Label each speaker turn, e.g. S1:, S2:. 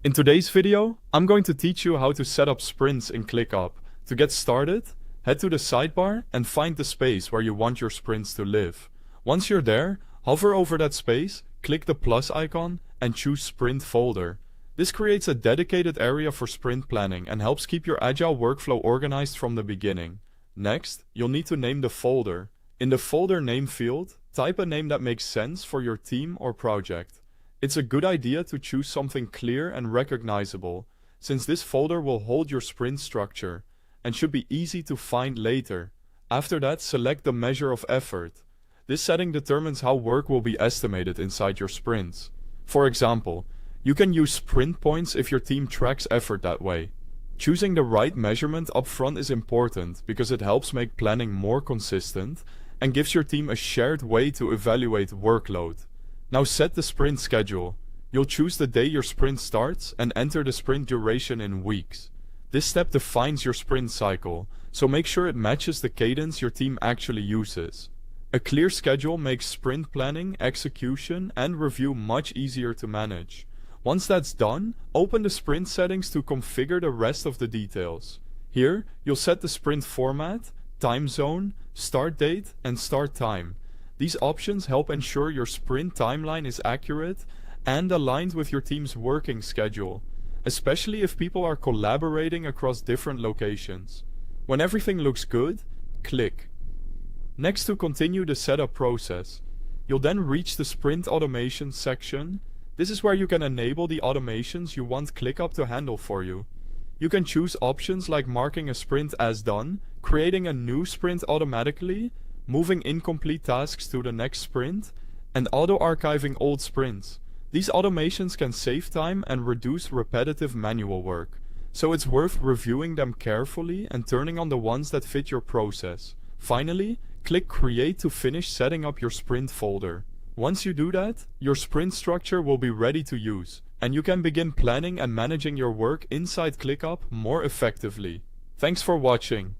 S1: In today's video, I'm going to teach you how to set up sprints in ClickUp. To get started, head to the sidebar and find the space where you want your sprints to live. Once you're there, hover over that space, click the plus icon, and choose Sprint Folder. This creates a dedicated area for sprint planning and helps keep your Agile workflow organized from the beginning. Next, you'll need to name the folder. In the folder name field, type a name that makes sense for your team or project. It's a good idea to choose something clear and recognizable, since this folder will hold your sprint structure and should be easy to find later. After that, select the measure of effort. This setting determines how work will be estimated inside your sprints. For example, you can use sprint points if your team tracks effort that way. Choosing the right measurement upfront is important because it helps make planning more consistent and gives your team a shared way to evaluate workload. Now set the sprint schedule. You'll choose the day your sprint starts and enter the sprint duration in weeks. This step defines your sprint cycle, so make sure it matches the cadence your team actually uses. A clear schedule makes sprint planning, execution, and review much easier to manage. Once that's done, open the sprint settings to configure the rest of the details. Here, you'll set the sprint format, time zone, start date, and start time. These options help ensure your sprint timeline is accurate and aligned with your team's working schedule, especially if people are collaborating across different locations. When everything looks good, click. Next, to continue the setup process, you'll then reach the Sprint Automations section. This is where you can enable the automations you want ClickUp to handle for you. You can choose options like marking a sprint as done, creating a new sprint automatically, moving incomplete tasks to the next sprint, and auto-archiving old sprints. These automations can save time and reduce repetitive manual work, so it's worth reviewing them carefully and turning on the ones that fit your process. Finally, click Create to finish setting up your sprint folder. Once you do that, your sprint structure will be ready to use, and you can begin planning and managing your work inside ClickUp more effectively. Thanks for watching.